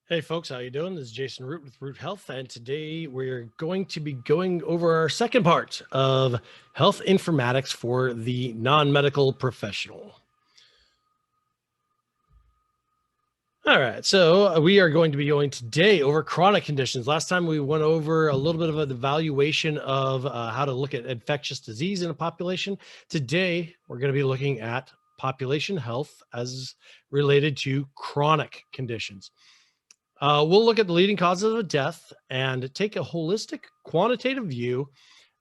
Hey folks, how you doing? This is Jason Root with Root Health, and today we're going to be going over our second part of health informatics for the non-medical professional. All right, so we are going to be going today over chronic conditions. Last time we went over a little bit of an evaluation of how to look at infectious disease in a population. Today, we're going to be looking at population health as related to chronic conditions. We'll look at the leading causes of death and take a holistic quantitative view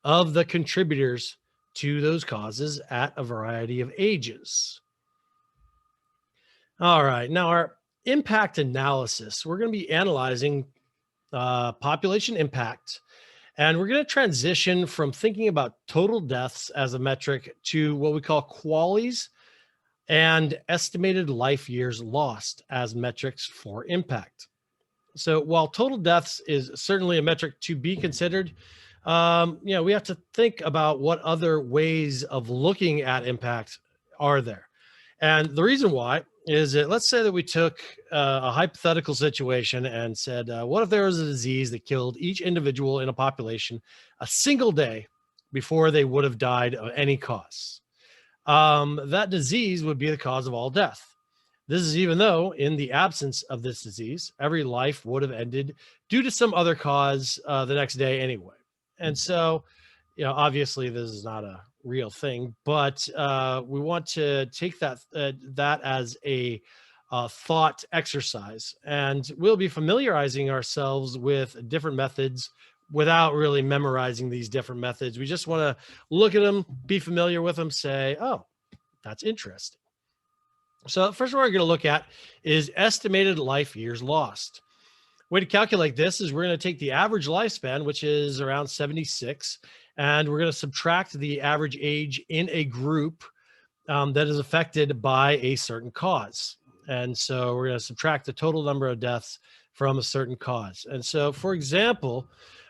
of the contributors to those causes at a variety of ages. All right, now our impact analysis, we're going to be analyzing population impact, and we're going to transition from thinking about total deaths as a metric to what we call QALYs and estimated life years lost as metrics for impact. So while total deaths is certainly a metric to be considered, we have to think about what other ways of looking at impact are there. And the reason why is that let's say that we took a hypothetical situation and said, what if there was a disease that killed each individual in a population a single day before they would have died of any cause? That disease would be the cause of all death. This is even though, in the absence of this disease, every life would have ended due to some other cause the next day anyway. And so, obviously, this is not a real thing, but we want to take that as a thought exercise, and we'll be familiarizing ourselves with different methods without really memorizing these different methods. We just want to look at them, be familiar with them, say, "Oh, that's interesting." So the first one we're going to look at is estimated life years lost. Way to calculate this is we're going to take the average lifespan, which is around 76, and we're going to subtract the average age in a group that is affected by a certain cause. And so we're going to subtract the total number of deaths from a certain cause. And so, for example,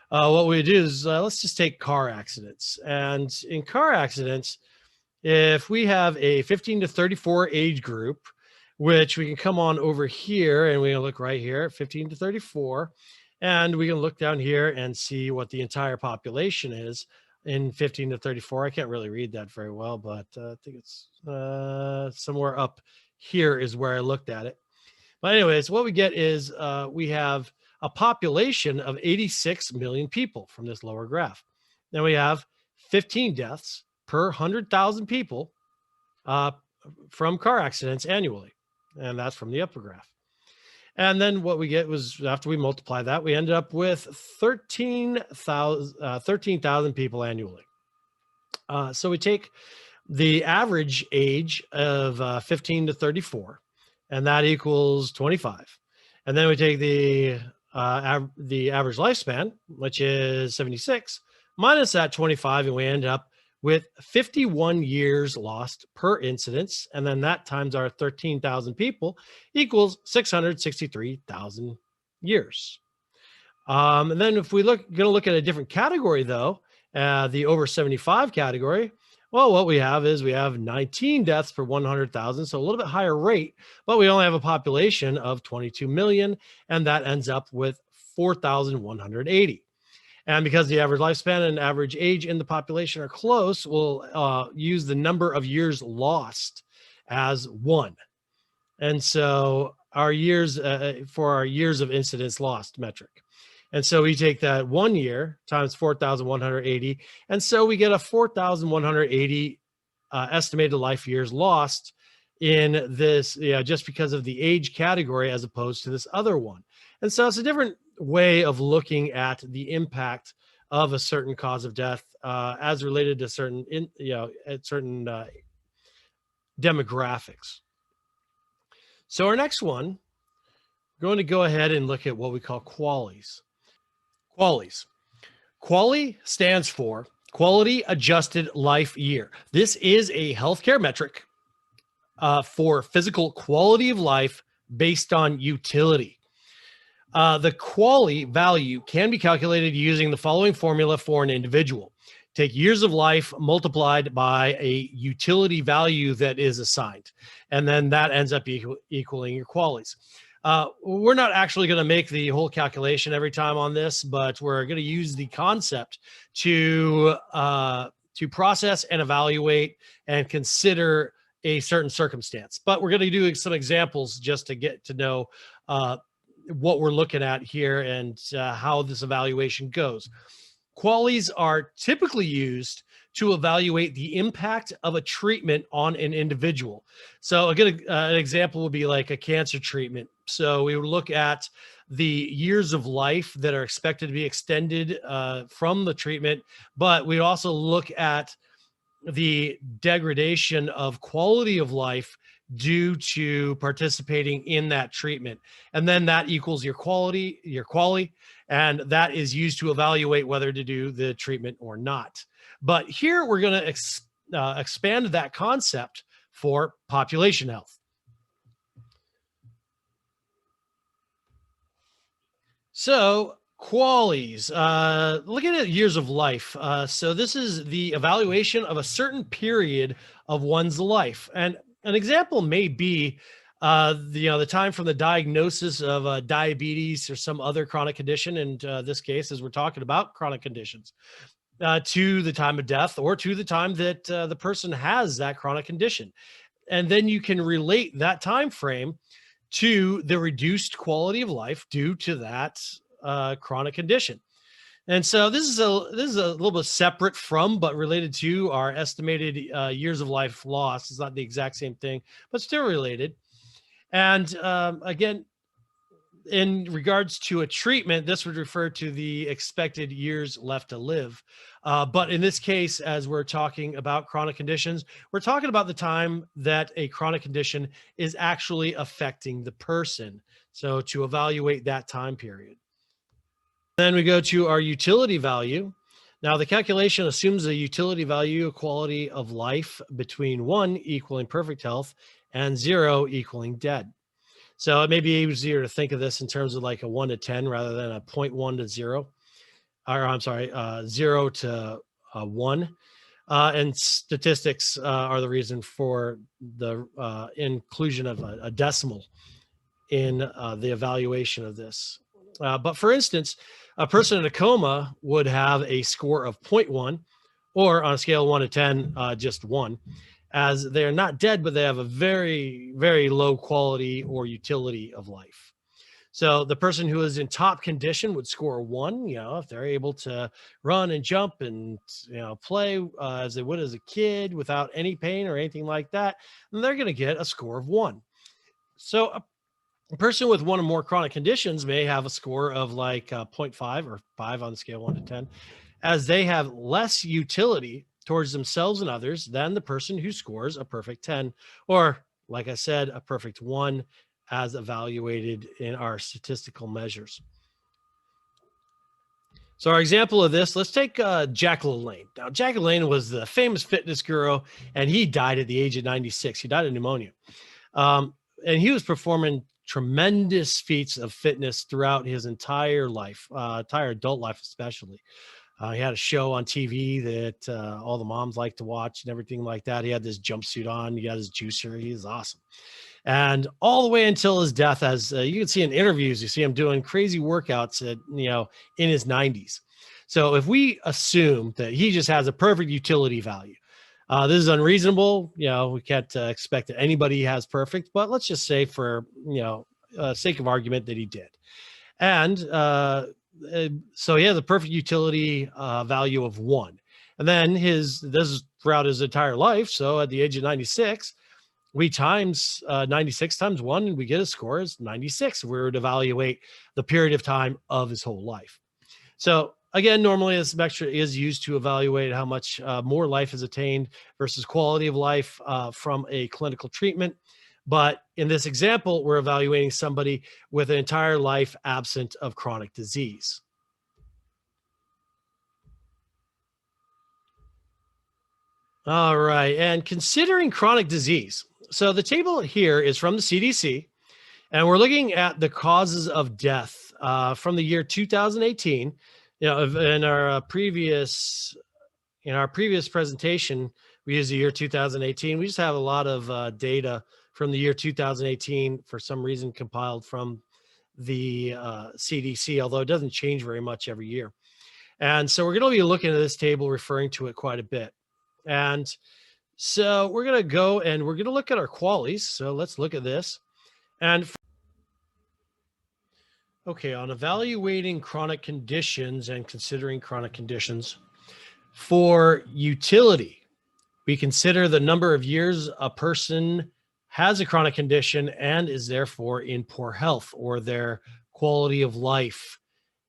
what we do is let's just take car accidents. And in car accidents, if we have a 15 to 34 age group, which we can come on over here and we can look right here at 15 to 34, and we can look down here and see what the entire population is in 15 to 34. I can't really read that very well, but I think it's somewhere up here is where I looked at it. But anyways, what we get is we have a population of 86 million people from this lower graph. Then we have 15 deaths per 100,000 people from car accidents annually. And that's from the upper graph. And then what we get was, after we multiply that, we ended up with 13,000 people annually. So we take the average age of 15 to 34, and that equals 25. And then we take the average lifespan, which is 76, minus that 25, and we end up with 51 years lost per incidence. And then that times our 13,000 people equals 663,000 years. And then if we going to look at a different category though, the over 75 category, well, what we have is we have 19 deaths per 100,000. So a little bit higher rate, but we only have a population of 22 million. And that ends up with 4,180. And because the average lifespan and average age in the population are close, we'll use the number of years lost as 1. And so our years for our years of incidence lost metric. And so we take that 1 year times 4,180. And so we get a 4,180 estimated life years lost in this, just because of the age category as opposed to this other one. And so it's a different way of looking at the impact of a certain cause of death as related to certain demographics. So our next one, we're going to go ahead and look at what we call QALYs. QALYs. QALY stands for Quality Adjusted Life Year. This is a healthcare metric for physical quality of life based on utility. The QALY value can be calculated using the following formula for an individual. Take years of life multiplied by a utility value that is assigned, and then that ends up equaling your QALYs. We're not actually going to make the whole calculation every time on this, but we're going to use the concept to process and evaluate and consider a certain circumstance. But we're going to do some examples just to get to know uh, what we're looking at here and how this evaluation goes. Qualies are typically used to evaluate the impact of a treatment on an individual. So, a good an example would be like a cancer treatment. So, we would look at the years of life that are expected to be extended from the treatment, but we also look at the degradation of quality of life due to participating in that treatment. And then that equals your quality, and that is used to evaluate whether to do the treatment or not. But here we're going to expand that concept for population health. So, qualies, looking at years of life. So, this is the evaluation of a certain period of one's life. And an example may be the time from the diagnosis of diabetes or some other chronic condition. And this case, as we're talking about chronic conditions, to the time of death or to the time that the person has that chronic condition. And then you can relate that time frame to the reduced quality of life due to that chronic condition. And so this is a little bit separate from, but related to our estimated years of life lost. It's not the exact same thing, but still related. And again, in regards to a treatment, this would refer to the expected years left to live. But in this case, as we're talking about chronic conditions, we're talking about the time that a chronic condition is actually affecting the person. So to evaluate that time period. Then we go to our utility value. Now, the calculation assumes a utility value quality of life between 1 equaling perfect health and 0 equaling dead. So it may be easier to think of this in terms of like a 1 to 10 rather than a 0.1 to 0, or I'm sorry, 0 to 1. And statistics are the reason for the inclusion of a decimal in the evaluation of this. But for instance, a person in a coma would have a score of 0.1, or on a scale of 1 to 10, just 1, as they're not dead, but they have a very, very low quality or utility of life. So the person who is in top condition would score 1, if they're able to run and jump and, play as they would as a kid without any pain or anything like that, then they're going to get a score of 1. So a person with one or more chronic conditions may have a score of like 0.5 or 5 on the scale 1 to 10, as they have less utility towards themselves and others than the person who scores a perfect 10, or like I said, a perfect 1 as evaluated in our statistical measures. So our example of this, let's take Jack LaLanne. Now, Jack LaLanne was the famous fitness guru, and he died at the age of 96. He died of pneumonia. And he was performing tremendous feats of fitness throughout his entire life, entire adult life especially. He had a show on TV that all the moms like to watch and everything like that. He had this jumpsuit on. He got his juicer. He was awesome. And all the way until his death, as you can see in interviews, you see him doing crazy workouts at, in his 90s. So if we assume that he just has a perfect utility value, this is unreasonable. We can't expect that anybody has perfect, but let's just say for, sake of argument that he did. And so he has a perfect utility value of 1. And then this is throughout his entire life. So at the age of 96, we times 96 times 1, and we get a score as 96 if we were to evaluate the period of time of his whole life. So again, normally this metric is used to evaluate how much more life is attained versus quality of life from a clinical treatment. But in this example, we're evaluating somebody with an entire life absent of chronic disease. All right. And considering chronic disease. So the table here is from the CDC, and we're looking at the causes of death from the year 2018. In our previous presentation, we used the year 2018. We just have a lot of data from the year 2018, for some reason compiled from the CDC, although it doesn't change very much every year. And so we're going to be looking at this table, referring to it quite a bit. And so we're going to go and we're going to look at our Qualis. So let's look at this. And okay, on evaluating chronic conditions and considering chronic conditions, for utility, we consider the number of years a person has a chronic condition and is therefore in poor health, or their quality of life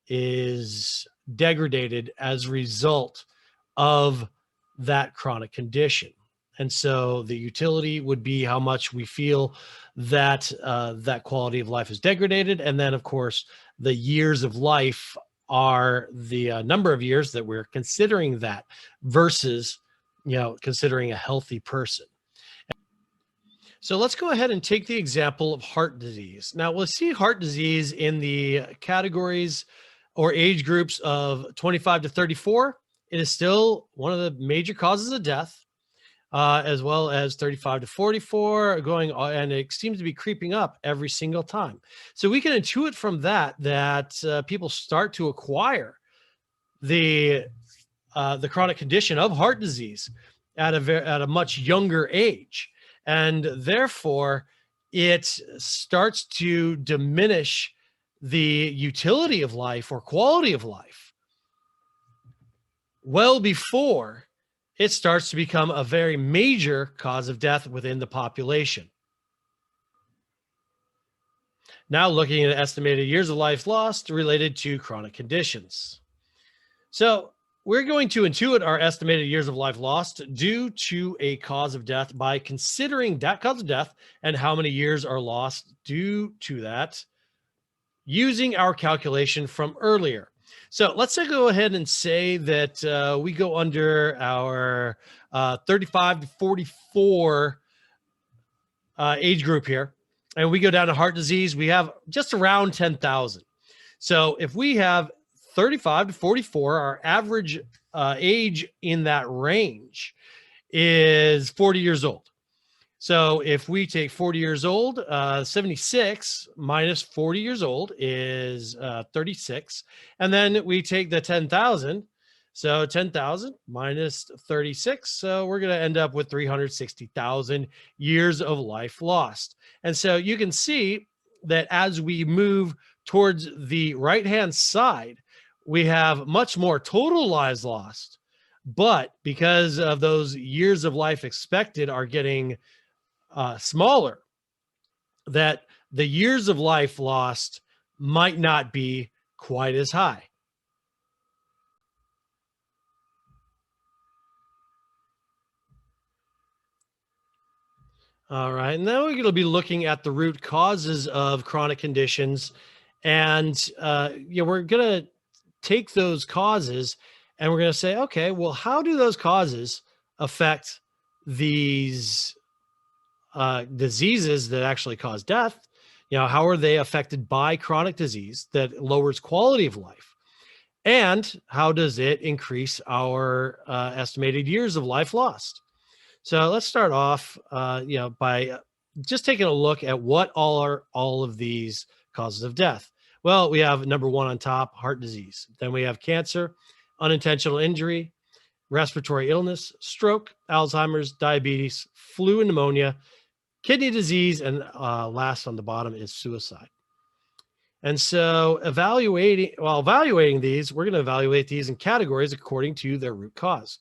is degraded as a result of that chronic condition. And so the utility would be how much we feel that that quality of life is degraded. And then, of course, the years of life are the number of years that we're considering that versus, considering a healthy person. So let's go ahead and take the example of heart disease. Now we'll see heart disease in the categories or age groups of 25 to 34. It is still one of the major causes of death, as well as 35 to 44 going, and it seems to be creeping up every single time. So we can intuit from that people start to acquire the chronic condition of heart disease at a much younger age. And therefore, it starts to diminish the utility of life or quality of life well before it starts to become a very major cause of death within the population. Now looking at estimated years of life lost related to chronic conditions. So we're going to intuit our estimated years of life lost due to a cause of death by considering that cause of death and how many years are lost due to that using our calculation from earlier. So let's go ahead and say that we go under our 35 to 44 age group here, and we go down to heart disease. We have just around 10,000. So if we have 35 to 44, our average age in that range is 40 years old. So if we take 40 years old, 76 minus 40 years old is 36. And then we take the 10,000. So 10,000 minus 36. So we're going to end up with 360,000 years of life lost. And so you can see that as we move towards the right-hand side, we have much more total lives lost. But because of those years of life expected are getting smaller, that the years of life lost might not be quite as high. All right, and now we're going to be looking at the root causes of chronic conditions, and we're going to take those causes and we're going to say, okay, well, how do those causes affect these diseases that actually cause death? How are they affected by chronic disease that lowers quality of life? And how does it increase our estimated years of life lost? So let's start off, by just taking a look at what all of these causes of death. Well, we have number one on top, heart disease. Then we have cancer, unintentional injury, respiratory illness, stroke, Alzheimer's, diabetes, flu and pneumonia, kidney disease, and last on the bottom is suicide. And so evaluating these, we're going to evaluate these in categories according to their root cause.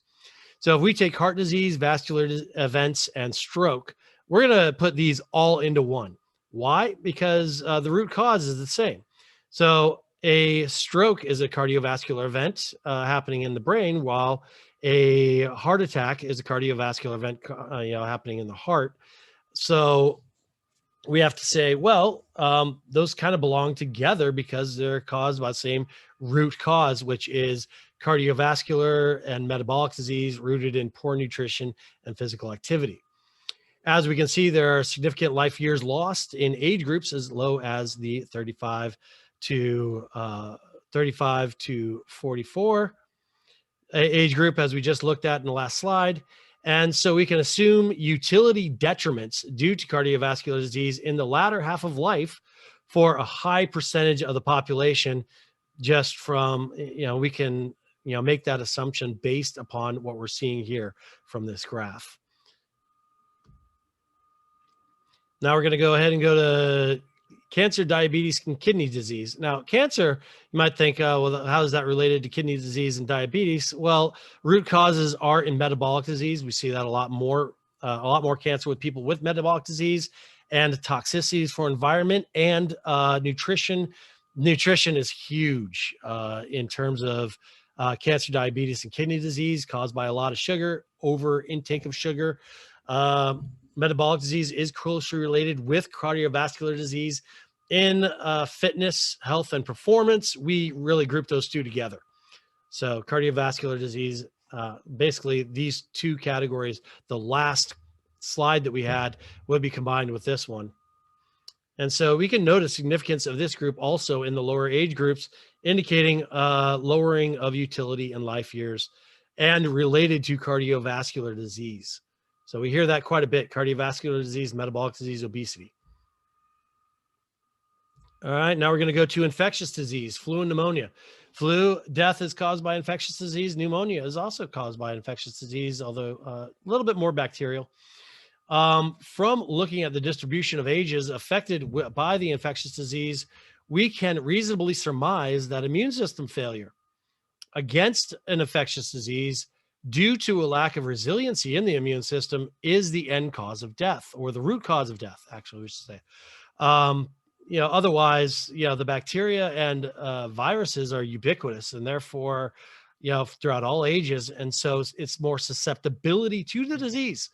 So if we take heart disease, vascular events, and stroke, we're going to put these all into one. Why? Because the root cause is the same. So a stroke is a cardiovascular event happening in the brain, while a heart attack is a cardiovascular event happening in the heart. So we have to say, well, those kind of belong together because they're caused by the same root cause, which is cardiovascular and metabolic disease rooted in poor nutrition and physical activity. As we can see, there are significant life years lost in age groups as low as the 35 to 44 age group, as we just looked at in the last slide. And so we can assume utility detriments due to cardiovascular disease in the latter half of life for a high percentage of the population, just from, we can, make that assumption based upon what we're seeing here from this graph. Now we're going to go ahead and go to cancer, diabetes, and kidney disease. Now, cancer, you might think, well, how is that related to kidney disease and diabetes? Well, root causes are in metabolic disease. We see that a lot more cancer with people with metabolic disease, and toxicities for environment and nutrition. Nutrition is huge in terms of cancer, diabetes, and kidney disease caused by a lot of sugar, over intake of sugar. Metabolic disease is closely related with cardiovascular disease. In fitness, health, and performance, we really group those two together. So cardiovascular disease, basically these two categories, the last slide that we had would be combined with this one. And so we can notice significance of this group also in the lower age groups, indicating lowering of utility in life years and related to cardiovascular disease. So we hear that quite a bit: cardiovascular disease, metabolic disease, obesity. All right, now we're going to go to infectious disease, flu and pneumonia. Flu death is caused by infectious disease. Pneumonia is also caused by infectious disease, although a little bit more bacterial. From looking at the distribution of ages affected by the infectious disease, we can reasonably surmise that immune system failure against an infectious disease due to a lack of resiliency in the immune system is the end cause of death, or the root cause of death, actually, we should say. Otherwise, the bacteria and viruses are ubiquitous, and therefore, throughout all ages. And so it's more susceptibility to the disease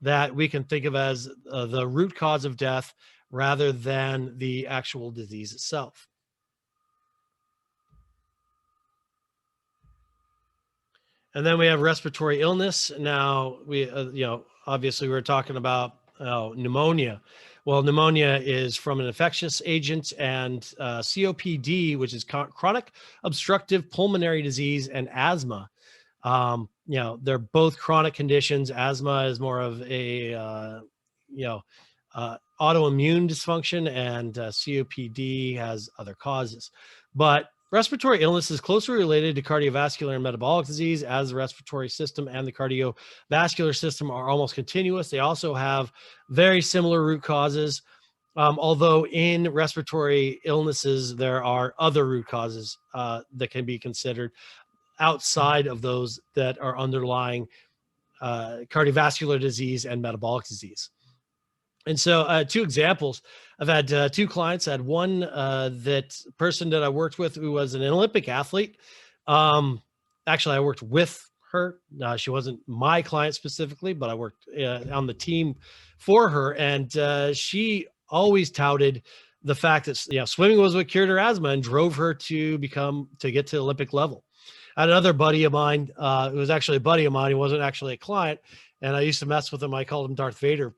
that we can think of as the root cause of death rather than the actual disease itself. And then we have respiratory illness. Now, obviously we're talking about pneumonia. Well, pneumonia is from an infectious agent, and COPD, which is chronic obstructive pulmonary disease, and asthma. They're both chronic conditions. Asthma is more of a, autoimmune dysfunction, and COPD has other causes. But respiratory illness is closely related to cardiovascular and metabolic disease, as the respiratory system and the cardiovascular system are almost continuous. They also have very similar root causes, although in respiratory illnesses, there are other root causes that can be considered outside of those that are underlying cardiovascular disease and metabolic disease. And so two examples, I've had two clients. I had one person that I worked with who was an Olympic athlete. Actually, I worked with her. She wasn't my client specifically, but I worked on the team for her. And she always touted the fact that swimming was what cured her asthma and drove her to get to the Olympic level. I had another buddy of mine, it was actually a buddy of mine. He wasn't actually a client. And I used to mess with him. I called him Darth Vader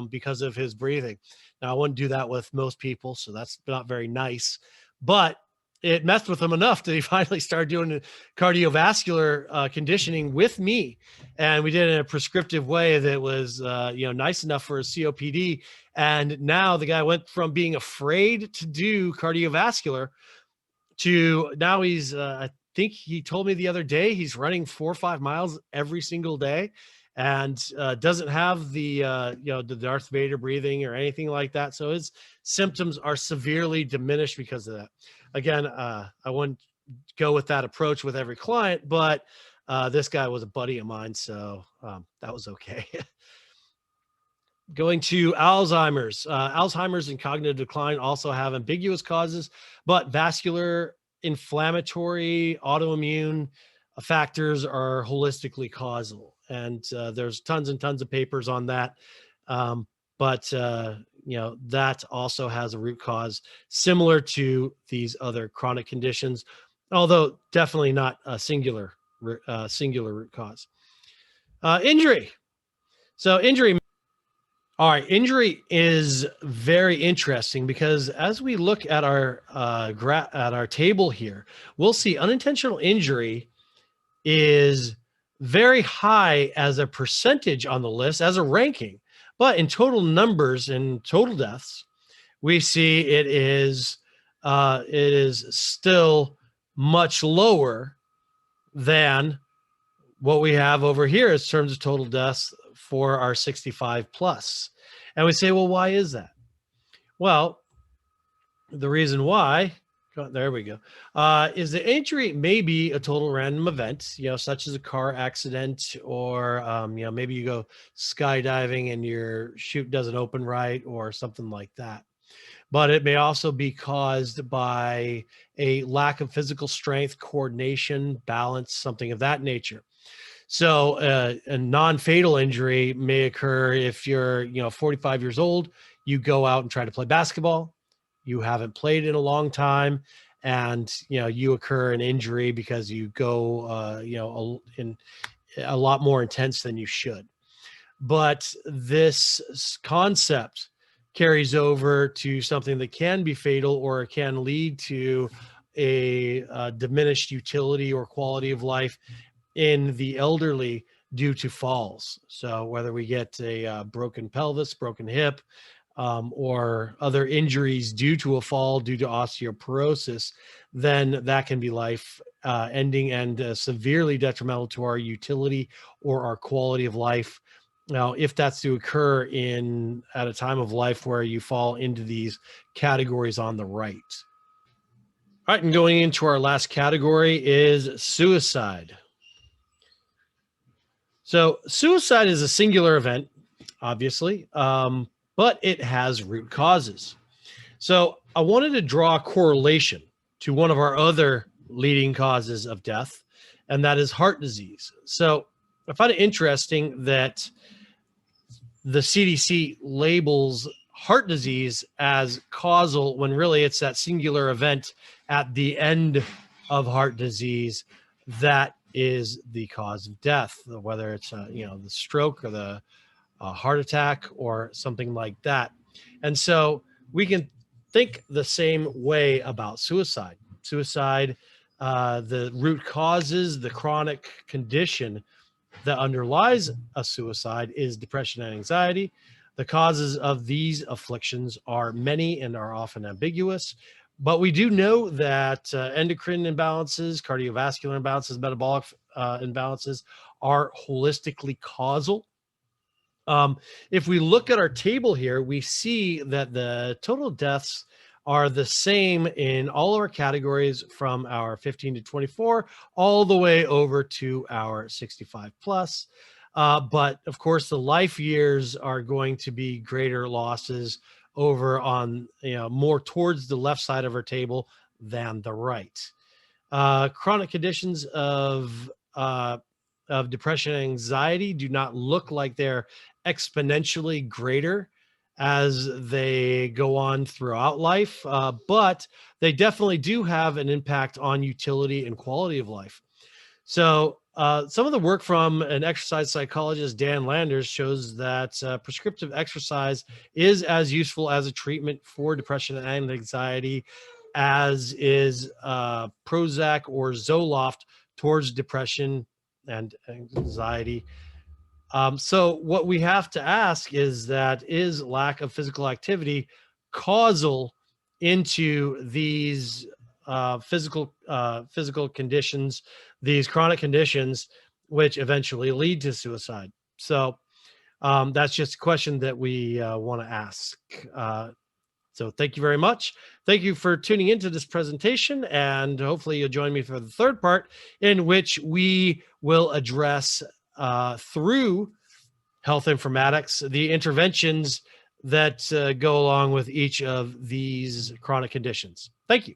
because of his breathing. Now, I wouldn't do that with most people, so that's not very nice. But it messed with him enough that he finally started doing cardiovascular conditioning with me. And we did it in a prescriptive way that was, nice enough for his COPD. And now the guy went from being afraid to do cardiovascular to now he's, I think he told me the other day, he's running 4 or 5 miles every single day, and doesn't have the the Darth Vader breathing or anything like that. So his symptoms are severely diminished because of that. Again, I wouldn't go with that approach with every client, but this guy was a buddy of mine, so that was okay. Going to Alzheimer's. Alzheimer's and cognitive decline also have ambiguous causes, but vascular, inflammatory, autoimmune factors are holistically causal. And there's tons and tons of papers on that. But that also has a root cause similar to these other chronic conditions, although definitely not a singular root cause. Injury. So injury. All right, injury is very interesting because as we look at our table here, we'll see unintentional injury is very high as a percentage on the list, as a ranking. But in total numbers and total deaths, we see it is still much lower than what we have over here in terms of total deaths for our 65 plus. And we say, well, why is that? Well, the reason why, there we go, is the injury may be a total random event, such as a car accident, or, maybe you go skydiving and your chute doesn't open right or something like that. But it may also be caused by a lack of physical strength, coordination, balance, something of that nature. So a non-fatal injury may occur if you're, 45 years old, you go out and try to play basketball, you haven't played in a long time, and you occur an injury because you go, in a lot more intense than you should. But this concept carries over to something that can be fatal, or it can lead to a diminished utility or quality of life in the elderly due to falls. So whether we get a broken pelvis, broken hip, or other injuries due to a fall, due to osteoporosis, then that can be life ending and severely detrimental to our utility or our quality of life. Now, if that's to occur at a time of life where you fall into these categories on the right. All right, and going into our last category is suicide. So suicide is a singular event, obviously, but it has root causes. So I wanted to draw a correlation to one of our other leading causes of death, and that is heart disease. So I find it interesting that the CDC labels heart disease as causal when really it's that singular event at the end of heart disease that is the cause of death, whether it's the stroke or the heart attack or something like that. And so we can think the same way about suicide. Suicide, the root causes, the chronic condition that underlies a suicide is depression and anxiety. The causes of these afflictions are many and are often ambiguous, but we do know that endocrine imbalances, cardiovascular imbalances, metabolic imbalances are holistically causal. If we look at our table here, we see that the total deaths are the same in all of our categories from our 15 to 24 all the way over to our 65 plus. But of course, the life years are going to be greater losses over on, more towards the left side of our table than the right. Chronic conditions of depression and anxiety do not look like they're exponentially greater as they go on throughout life, but they definitely do have an impact on utility and quality of life. So some of the work from an exercise psychologist, Dan Landers, shows that prescriptive exercise is as useful as a treatment for depression and anxiety as is Prozac or Zoloft towards depression and anxiety. So what we have to ask is lack of physical activity causal into these physical conditions, these chronic conditions, which eventually lead to suicide? So that's just a question that we want to ask. So thank you very much. Thank you for tuning into this presentation, and hopefully you'll join me for the third part, in which we will address through health informatics the interventions that go along with each of these chronic conditions. Thank you.